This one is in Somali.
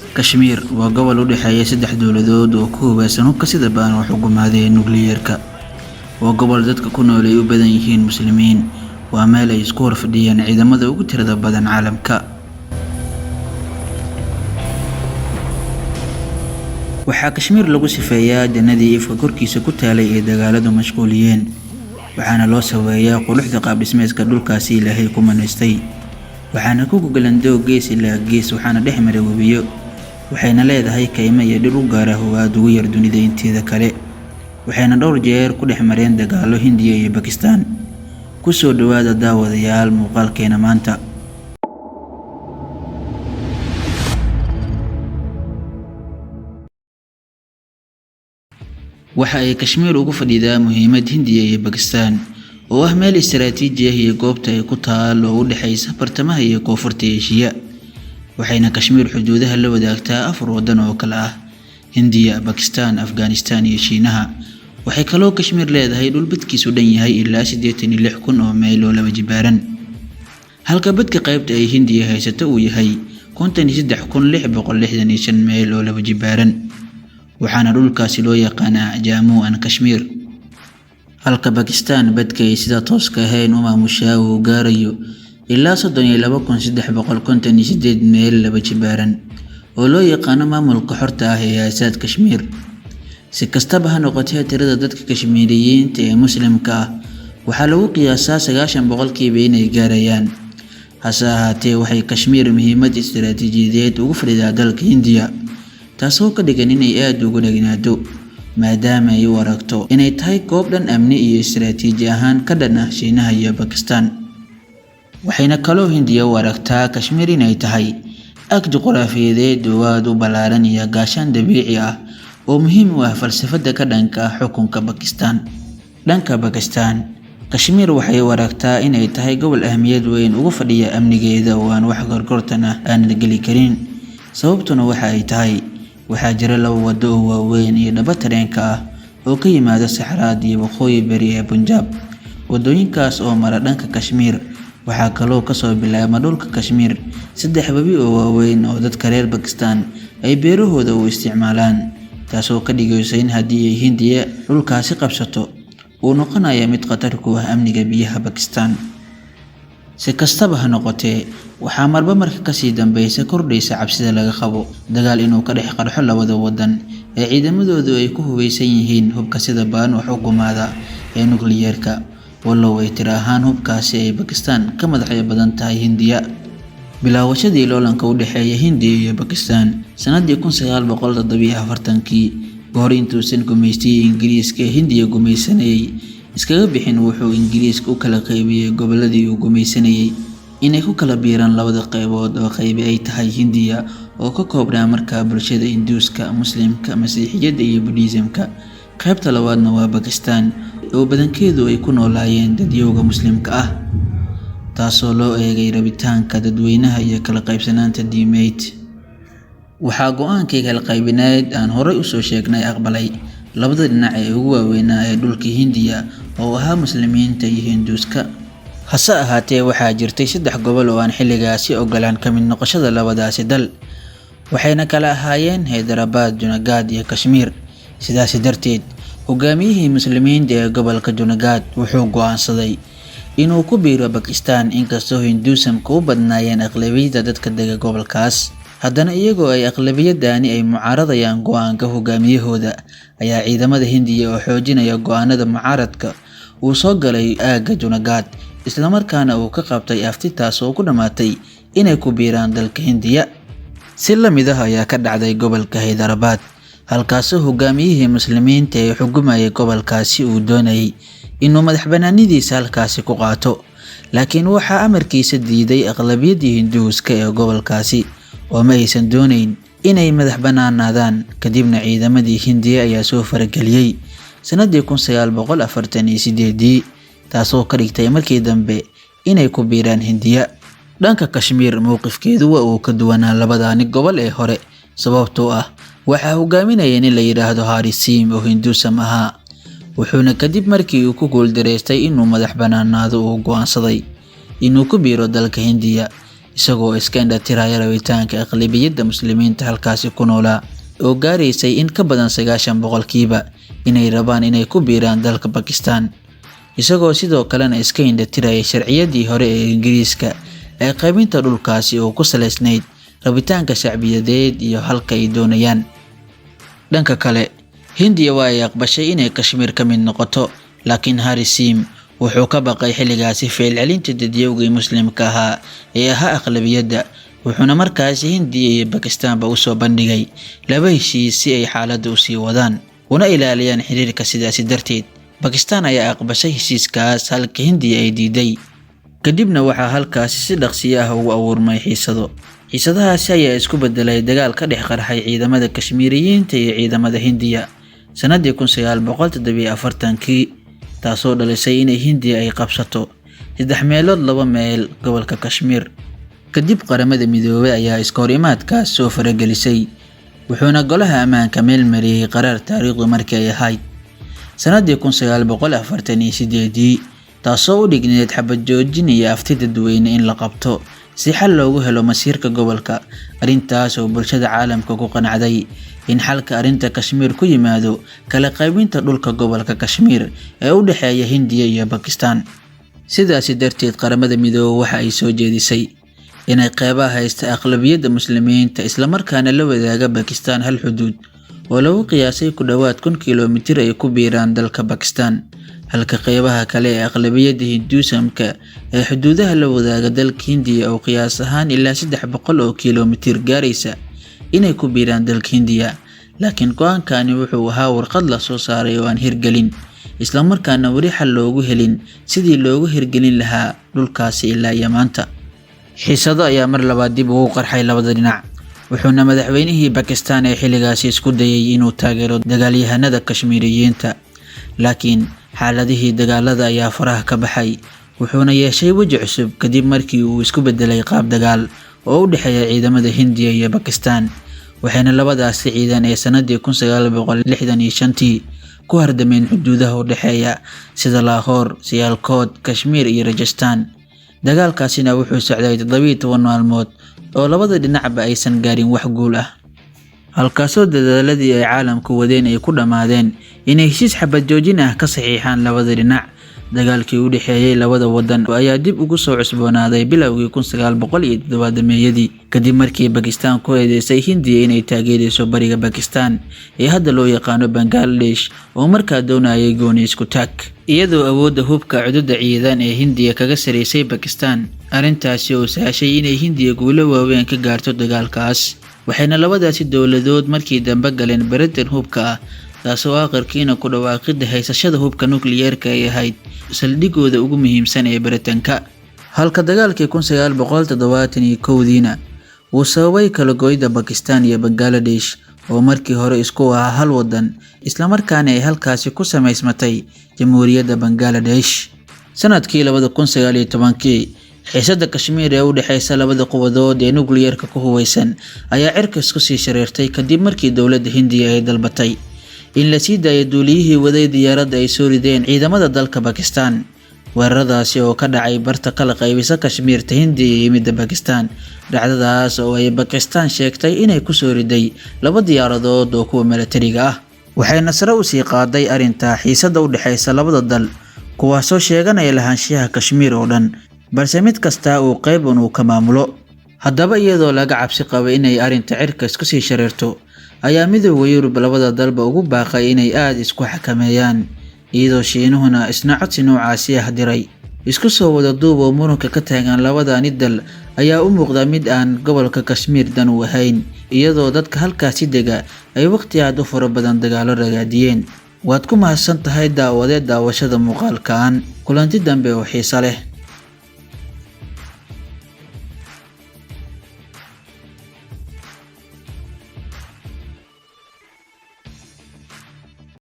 Kashmiir waa gobol u dhexeeya saddex dowladood oo ku hubeysan hubka sida baan wax u gumaadeen nukliyeerka. Waa gobol dadka ku nool ay u badan yihiin muslimiin. Waa meel ay isku horfadhiyaan ciidamada ugu tirada badan caalamka. waxaa Kashmiir lagu sifeeyaa jannadii ifka korkiisa ku taalay ee dagaaladu mashquuliyeen. waxaana loo saweeyaa quruxda qaab dhismeedka dhulkaasi Ilaahay ku manaystay. waxaana ku gogolan doog gees ilaa gees, waxaana dhex maray webiyo. waxayna leedahay kaymo iyo dhir u gaar ah oo aad ugu yar dunida inteeda kale. waxayna dhowr jeer ku dhex mareen dagaalo Hindiya iyo Bakistaan. ku soo dhawaada daawadayaal muuqaalkeena maanta. waxa ay Kashmiir ugu fadhidaa muhiimad Hindiya iyo Bakistaan oo ah meel istiraatiiji ah iyo goobta ay ku taal oo u dhaxaysa bartamaha iyo koonfurta Aasiya. waxayna Kashmiir xuduudaha la wadaagtaa 4 wadan oo kala ah Hindiya, Bakistaan, Afghanistan iyo Shiinaha. waxay kaloo Kashmiir leedahay dhul badkiisu dhan yahay ilaa 86,000 oo mayl oo laba jibaaran. halka badka qaybta ay Hindiya haysato uu yahay 53,665 mayl oo laba jibaaran. waxaana dhulkaasi loo yaqaanaa Jammu and Kashmir. halka Bakistaan badka ay sida tooska ahayn u maamushaa uu gaarayo ilaa 32,358 mayl laba jibaaran oo loo yaqaano maamulka xorta ah ee aasaad Kashmiir. si kastaba ha noqotee, tirada dadka Kashmiiriyiinta ee muslimka ah waxaa lagu qiyaasaa 90% inay gaarayaan. hase ahaatee, waxay Kashmiir muhiimad istiraatiijiyadeed ugu fadhidaa dalka Hindiya, taasoo ka dhigan inay aad ugu dhagnaado maadaama ay u aragto inay tahay goob dhan amni iyo istiraatiiji ahaan ka dhan ah Shiinaha iyo Bakistaan. waxayna kaloo Hindiya u aragtaa Kashmiir inay tahay ag juqraafiyeed oo aad u ballaaran iyo gaashaan dabiici ah oo muhiim u ah falsafada ka dhanka ah xukunka Bakistaan. dhanka Bakistaan, Kashmiir waxay u aragtaa inay tahay gobol ahmiyad weyn ugu fadhiya amnigeeda oo aan wax gorgortan ah aan la geli karin. sababtuna waxa ay tahay waxaa jira 2 wado oo waaweyn iyo dhaba tareenka ah oo ka yimaada saxaraad iyo waqooyi bari ee Punjab. wadooyinkaas oo mara dhanka Kashmiir waxaa kaloo kasoo bilaabma dhulka Kashmiir 3 webi oo waaweyn oo dadka reer Bakistaan ay beerahooda u isticmaalaan, taasoo ka dhigaysa in haddii ay Hindiya dhulkaasi qabsato uu noqonayo mid khatar ku ah amniga biyaha Bakistaan. si kastaba ha noqotee, waxaa marba marka kasii dambaysa kordhaysa cabsida laga qabo dagaal inuu ka dhex qarxo labada wadan ee ciidamadoodu ay ku hubeysan yihiin hubka sida baan wax u gumaada ee nukliyeerka. wallow ay tiro ahaan hubkaasi ay Bakistaan ka madaxyo badan tahay Hindiya. bilaawashadii loolanka u dhexeeya Hindiya iyo Bakistaan sanadii 1947 goor intuusan gumaystii Ingiriiska ee Hindiya gumaysanayay iskaga bixin, wuxuu Ingiriiska u kala qaybiyay goboladii uu gumaysanayay inay ku kala biiraan labada qaybood oo qaybi ay tahay Hindiya oo ka koobnaa markaa bulshada Hinduuska, Muslimka, Masiixiyadda iyo Buddhismka. qaybta labaadna waa Bakistaan oo badankeedu ay ku noolaayeen dadyowga Muslimka ah, taasoo loo eegay rabitaanka dadweynaha iyo kala qaybsanaanta diimeed. waxaa go'aankii kala qaybineed aan horey u soo sheegnay aqbalay labada dhinac ee ugu waaweynaa ee dhulka Hindiya oo ahaa Muslimiinta iyo Hinduuska. hase ahaatee, waxaa jirtay 3 gobol oo aan xilligaasi ogolaan ka mid noqoshada labadaasi dal. waxayna kala ahaayeen Hyderabad, Junagadh iyo Kashmiir. sidaas darteed, hogaamiyihii Muslimiinta ee gobolka Junagadh wuxuu go'aansaday inuu ku biiro Bakistaan. inkastoo Hinduismka u badnaayeen aqlabiyada dadka dega gobolkaas, haddana iyagoo ay aqlabiyadaani ay mucaaradayaan go'aanka hogaamiyahooda, ayaa ciidamada Hindiya oo xoojinaya go'aanada mucaaradka uu soo galay aagga Junagadh, isla markaana uu ka qabtay afti taas oo ku dhamaatay inay ku biiraan dalka Hindiya. si la mid ah ayaa ka dhacday gobolka Hyderabad, halkaasoo hogaamiyihii Muslimiinta ee xukumayay gobolkaasi uu doonayay inuu madax banaanidiisa halkaasi ku qaato, laakiin waxaa amarkiisa diiday aqlabiyadii Hinduuska ee gobolkaasi oo ma aysan doonayn inay madax banaanaadaan. kadibna ciidamadii Hindiya ayaa soo farageliyay sanadii 1948, taasoo ka dhigtay markii dambe inay ku biiraan Hindiya. dhanka Kashmiir, mowqifkeedu waa uu ka duwanaa labadaani gobol ee hore, sababtoo ah waxaa hogaaminaya in la yiraahdo Harisim oo Hinduusam ahaa. wuxuuna kadib markii uu ku guuldareystay inuu madax banaanaado uu go'aansaday inuu ku biiro dalka Hindiya, isagoo iska indhatiraya rabitaanka aqlabiyadda muslimiinta halkaasi ku noolaa oo gaaraysay in ka badan 90% inay rabaan inay ku biiraan dalka Pakistan, isagoo sidoo kalena iska indhatiraya sharciyadii hore ee Ingiriiska ee qaybinta dhulkaasi oo ku saleysnayd rabitaanka shacbiyadeed iyo halka ay doonayaan. Dhanka kale, Hindiya waa ay aqbashay inay Kashmiir ka mid noqoto, laakiin Harisim wuxuu ka baqay xilligaasi ficil celinta dadyowgii muslimka ahaa ee ahaa aqlabiyadda, wuxuuna markaasi Hindiya iyo Pakistanba u soo bandhigay laba heshiis si ay xaaladda u sii wadaan una ilaaliyaan xiriirka. Sidaasi darteed, Pakistan ayaa aqbashay heshiiskaas halka Hindiya ay diiday. Kadibna waxaa halkaasi si dhaqsiyo ah ugu abuurmay xiisadahaasi ayaa isku bedelay dagaal ka dhex qarxay ciidamada Kashmiiriyiinta iyo ciidamada Hindiya sanadii 1947, taasoo dhalisay inay Hindiya ay qabsato 3/2 meel gobolka Kashmiir. Kadib qaramada midoobay ayaa iskoorimaadkaas soo faragelisay, wuxuuna golaha ammaanka meel mariyay qaraar taariikhdu markii ay ahayd sanadii 1948, taasoo u dhigneyd xabad joojin iyo afti dadweyne in la qabto si xal loogu helo masiirka gobolka. Arrintaas oo bulshada caalamka ku qanacday in xalka arrinta Kashmiir ku yimaado kala qaybinta dhulka gobolka Kashmiir ee u dhaxeeya Hindiya iyo Pakistan. Sidaasi darteed, qaramada midoobay waxa ay soo jeedisay inay qeybaha haysta aqlabiyadda muslimiinta isla markaana la wadaaga Pakistan hal xuduud oo lagu qiyaasay ku dhawaad 1,000 kiiloomitir ay ku biiraan dalka Pakistan, halka qeybaha kale ee aqlabiyadda Hinduismka ee xuduudaha la wadaaga dalka Hindiya oo qiyaas ahaan ilaa 300 kiiloomitir gaaraysa inay ku biiraan dalka Hindiya. Laakiin go'aankani wuxuu ahaa warqad la soo saaray oo aan hirgelin, isla markaana weli xal loogu helin sidii loogu hirgelin lahaa dhulkaasi ilaa iyo maanta. Xiisado ayaa mar labaad dib ugu qarxay labada dhinac, wuxuuna madaxweynihii Pakistan ee xilligaasi isku dayay inuu taageero dagaalyahanada Kashmiiriyiinta, laakiin xaaladihii dagaalada ayaa faraha ka baxay, wuxuuna yeeshay waji cusub kadib markii uu isku bedelay qaab dagaal oo u dhaxeeya ciidamada Hindiya iyo Pakistan. Waxayna labadaasi ciidan ee sanadii 1965 ku hardameen xuduudaha u dhaxeeya sida Lahore, Sialkot, Kashmir iyo Rajasthan. Dagaalkaasina wuxuu socday 17 maalmood oo labada dhinacba aysan gaarin wax guul ah, halkaasoo dadaaladii ay caalamku wadeen ay ku dhamaadeen inay heshiis xabad joojin ah ka saxiixaan labada dhinac. Dagaalkii u dhaxeeyay labada wadan ayaa dib ugu soo cusboonaaday bilowgii 1970-meeyadii kadib markii Pakistan ku eedeysay Hindiya inay taageerayso bariga Pakistan ee hadda loo yaqaano Bangladesh oo markaa doonayay gooni isku taag, iyadoo awoodda hubka cududda ciidan ee Hindiya kaga sareysay Pakistan. Arrintaasi oo sahashay inay Hindiya guulo waaweyn ka gaarto dagaalkaas, waxayna labadaasi dowladood markii dambe galeen baradan hubka ah, taasoo aakhirkiina ku dhawaaqida haysashada hubka nukliyeerka ay ahayd saldhigooda ugu muhiimsan ee baritanka. Halka dagaalkii 1971diina uu sababay kala go'ida Pakistan iyo Bangladesh oo markii hore isku ahaa hal wadan, isla markaana ay halkaasi ku samaysmatay Jamhuuriyadda Bangladesh. Sanadkii 2019, xiisada Kashmiir ee u dhaxaysa labada quwadood ee nukliyeerka ku huwaysan ayaa cirkas ku sii shareertay kadib markii dowladda Hindiya ay dalbatay in la sii daayo duuliyihii waday diyaaradda ay soo rideen ciidamada dalka Pakistan. Weeraradaasi oo ka dhacay barta kala qaybisa Kashmiirta Hindiya iyo midda Pakistan, dhacdadaas oo ay Pakistan sheegtay inay ku soo riday 2 diyaaradood oo kuwa militariga ah, waxayna sare u sii qaaday arrinta xiisada u dhaxaysa labada dal, kuwaasoo sheeganaya lahaanshiyaha Kashmiir oo dhan, balse mid kasta uu qayb uu ka maamulo. Haddaba iyadoo laga cabsi qabay inay arrinta cirkas ku sii shareerto, ayaa midowga Yurub labada dalba ugu baaqay inay aad isku xakameeyaan, iyadoo Shiinuhuna isna codsi noocaasi ah diray. Isku soo wada duub oo muranka ka taagan labadani dal ayaa u muuqda mid aan gobolka Kashmiir dan u ahayn, iyadoo dadka halkaasi dega ay waqti aad u fara badan dagaalo ragaadiyeen. Waad ku mahadsan tahay daawashada muuqaalkan. Kulanti dambe oo xiiso leh.